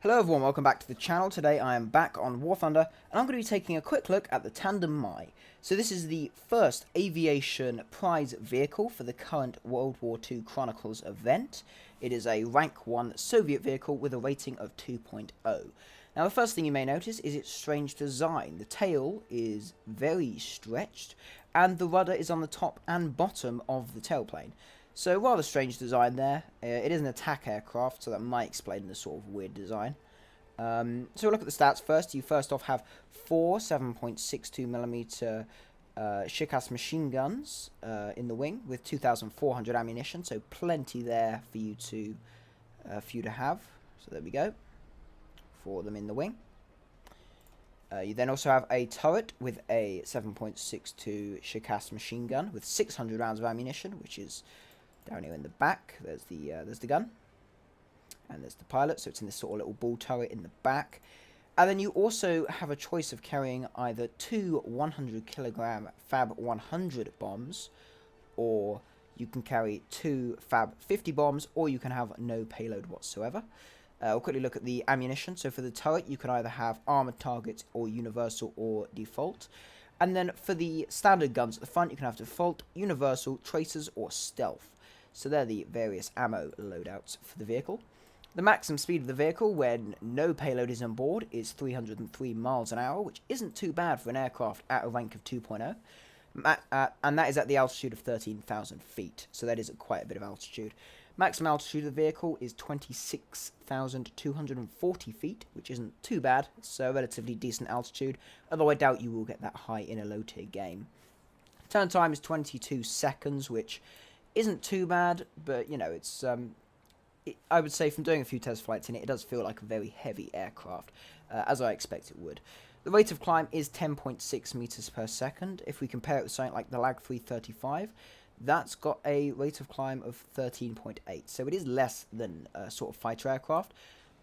Hello everyone, welcome back to the channel. Today I am back on War Thunder and I'm going to be taking a quick look at the Tandem MAI. So this is the first aviation prize vehicle for the current World War II Chronicles event. It is a rank 1 Soviet vehicle with a rating of 2.0. Now the first thing you may notice is its strange design. The tail is very stretched and the rudder is on the top and bottom of the tailplane. So rather strange design there. It is an attack aircraft, so that might explain the sort of weird design. So we'll look at the stats first. You first off have 4 7.62mm Chicas machine guns in the wing with 2,400 ammunition, so plenty there for you to have. So there we go, 4 of them in the wing. You then also have a turret with a 7.62 Chicas machine gun with 600 rounds of ammunition, which is down here in the back. There's the gun. And there's the pilot, so it's in this sort of little ball turret in the back. And then you also have a choice of carrying either 2 100kg Fab 100 bombs, or you can carry 2 Fab 50 bombs, or you can have no payload whatsoever. We'll quickly look at the ammunition. So for the turret, you can either have armored target or universal or default. And then for the standard guns at the front, you can have default, universal, tracers, or stealth. So they're the various ammo loadouts for the vehicle. The maximum speed of the vehicle when no payload is on board is 303 miles an hour, which isn't too bad for an aircraft at a rank of 2.0. And that is at the altitude of 13,000 feet, so that is quite a bit of altitude. Maximum altitude of the vehicle is 26,240 feet, which isn't too bad. It's a relatively decent altitude, although I doubt you will get that high in a low-tier game. Turn time is 22 seconds, which isn't too bad, but, you know, it's... I would say from doing a few test flights in it, it does feel like a very heavy aircraft, as I expect it would. The rate of climb is 10.6 meters per second. If we compare it with something like the Lag 335, that's got a rate of climb of 13.8. So it is less than a sort of fighter aircraft,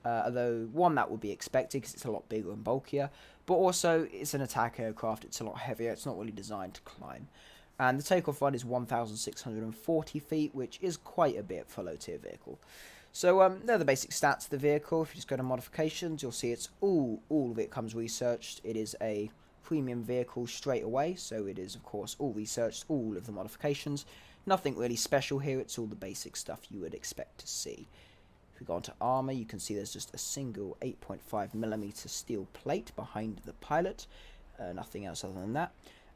although one that would be expected because it's a lot bigger and bulkier, but also it's an attack aircraft, it's a lot heavier, it's not really designed to climb. And the takeoff run is 1,640 feet, which is quite a bit for a low-tier vehicle. So they're the basic stats of the vehicle. If you just go to modifications, you'll see it's all of it comes researched. It is a premium vehicle straight away, so it is, of course, all researched, all of the modifications. Nothing really special here, it's all the basic stuff you would expect to see. If we go on to armor, you can see there's just a single 8.5mm steel plate behind the pilot. Nothing else other than that.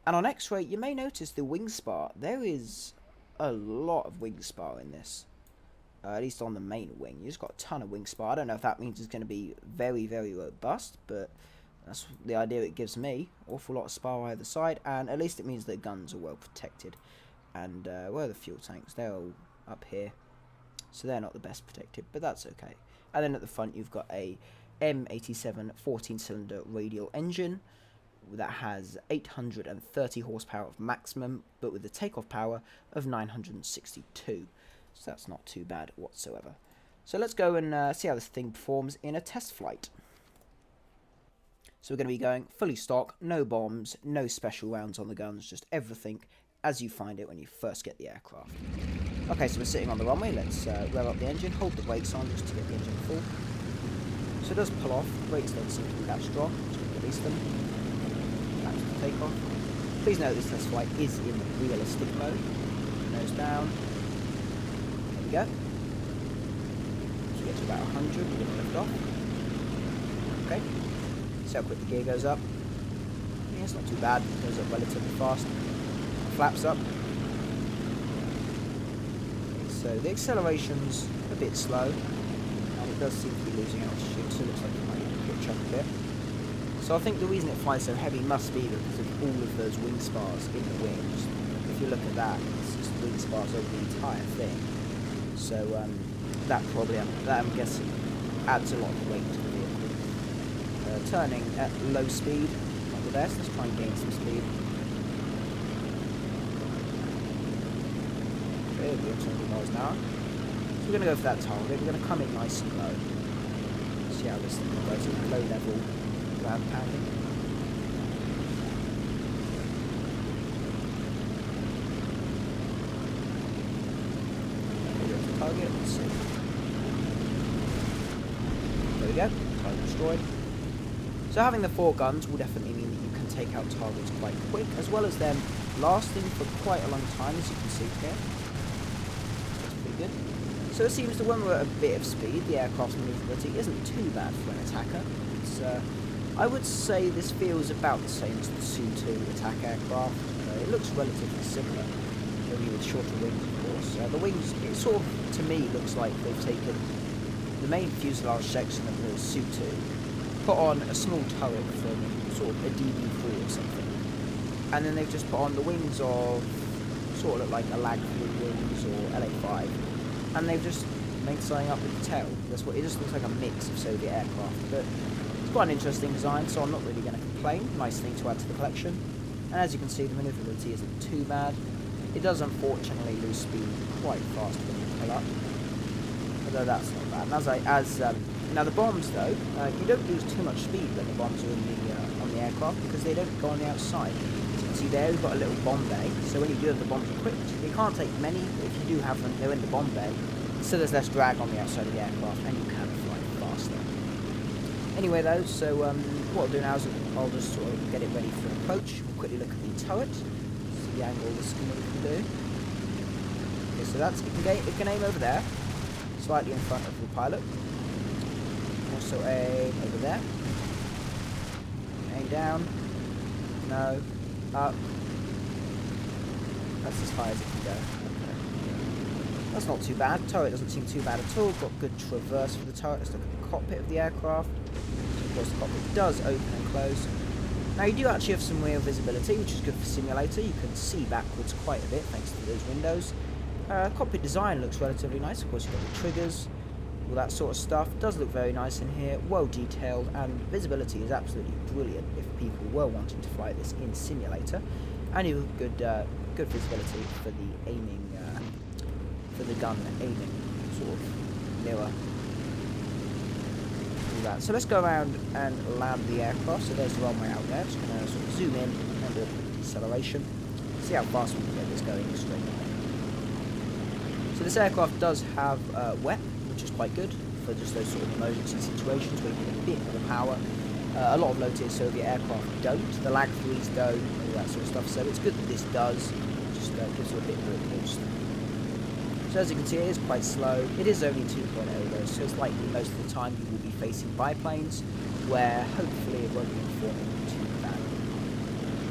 And on X-ray, you may notice the wing spar. There is a lot of wing spar in this. At least on the main wing. You just got a ton of wing spar. I don't know if that means it's going to be very, very robust, but that's the idea it gives me. Awful lot of spar either side, and at least it means that guns are well protected. And where are the fuel tanks? They're all up here. So they're not the best protected, but that's okay. And then at the front, you've got a M87 14-cylinder radial engine that has 830 horsepower of maximum, but with a takeoff power of 962. So that's not too bad whatsoever. So let's go and see how this thing performs in a test flight. So we're going to be going fully stock, no bombs, no special rounds on the guns, just everything as you find it when you first get the aircraft. Okay, so we're sitting on the runway. Let's rev up the engine, hold the brakes on just to get the engine full. So it does pull off. The brakes don't seem to be that strong. Just release them. Takeoff. Please note this test flight is in realistic mode. Nose down. There we go. So we get to about 100, we're going to lift off. Okay. See how quick the gear goes up. Yeah, it's not too bad. It goes up relatively fast. Flaps up. Okay, so the acceleration's a bit slow, and it does seem to be losing altitude, so it looks like it might pitch up a bit. So I think the reason it flies so heavy must be because of all of those wing spars in the wings. If you look at that, it's just wing spars over the entire thing. So that probably, I'm guessing, adds a lot of weight to the vehicle. Turning at low speed, not the best. Let's try and gain some speed. Okay, we're 200 miles an hour. So we're going to go for that target. We're going to come in nice and low. See how this thing goes at low level. Ground pounding. Target, let's see. There we go. destroyed. So having the 4 guns will definitely mean that you can take out targets quite quick, as well as them lasting for quite a long time, as you can see here. That's pretty good. So it seems that when we're at a bit of speed, the aircraft's maneuverability isn't too bad for an attacker. It's, I would say this feels about the same as the Su-2 attack aircraft. It looks relatively similar, only with shorter wings, of course. The wings, it sort of, to me, looks like they've taken the main fuselage section of the Su-2, put on a small turret from sort of a DB4 or something, and then they've just put on the wings of sort of look like a Lag-3 wings or LA-5, and they've just made something up with the tail. That's what it just looks like, a mix of Soviet aircraft, but it's quite an interesting design, so I'm not really going to complain. Nice thing to add to the collection. And as you can see, the maneuverability isn't too bad. It does unfortunately lose speed quite fast when you pull up, although that's not bad. And now the bombs though, you don't lose too much speed when the bombs are on the aircraft, because they don't go on the outside. As you can see there, we've got a little bomb bay, so when you do have the bombs equipped, you can't take many, but if you do have them, they're in the bomb bay, so there's less drag on the outside of the aircraft, and you can fly faster. Anyway though, so what I'll do now is I'll just sort of get it ready for an approach. We'll quickly look at the turret, see the angle this can do. Okay, so that's, it can aim over there, slightly in front of the pilot. Also aim over there. Aim down. No. Up. That's as high as it can go. Okay. That's not too bad. Turret doesn't seem too bad at all. Got good traverse for the turret. Let's look at the cockpit of the aircraft. So of course the cockpit does open and close. Now you do actually have some real visibility, which is good for simulator. You can see backwards quite a bit thanks to those windows. Cockpit design looks relatively nice. Of course you've got the triggers, all that sort of stuff. It does look very nice in here, well detailed, and visibility is absolutely brilliant if people were wanting to fly this in simulator. And you have good visibility for the aiming, for the gun aiming sort of mirror. Do that. So let's go around and land the aircraft. So there's the runway out there. Just going to sort of zoom in and do a quick deceleration. See how fast we can get this going straight away. So this aircraft does have WEP, which is quite good for just those sort of emergency situations where you get a bit more power. A lot of low-tier Soviet aircraft don't. The Lag-3s don't, all that sort of stuff. So it's good that this does. Just gives you a bit more boost. So as you can see, it is quite slow. It is only 2.0 though, so it's likely most of the time you will be facing biplanes, where hopefully it won't be performing too bad.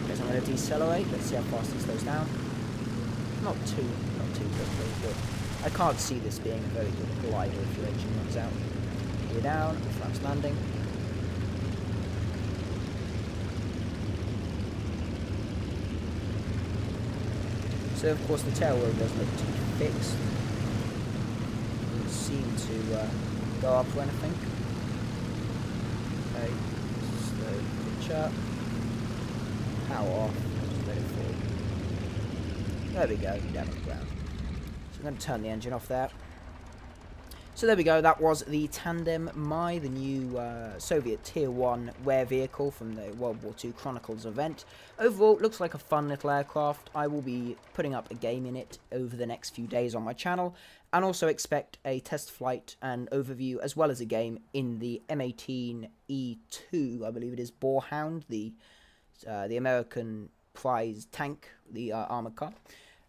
Okay, so I'm going to decelerate. Let's see how fast it slows down. Not too quickly, but I can't see this being a very good glider if your engine runs out. We're down, flaps landing. So of course the tail wheel does look to be fixed. Doesn't seem to go up or anything. Okay, slow pitch up. Power off, just let it fall. There we go, down on the ground. So I'm going to turn the engine off there. So there we go, that was the Tandem MAI, the new Soviet Tier 1 wear vehicle from the WW2 Chronicles event. Overall, it looks like a fun little aircraft. I will be putting up a game in it over the next few days on my channel, and also expect a test flight and overview, as well as a game in the M18E2, I believe it is, Boarhound, the American prize tank, the armoured car.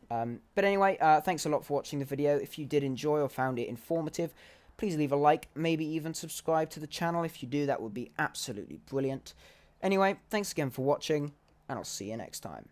But anyway, thanks a lot for watching the video. If you did enjoy or found it informative, please leave a like, maybe even subscribe to the channel. If you do, that would be absolutely brilliant. Anyway, thanks again for watching, and I'll see you next time.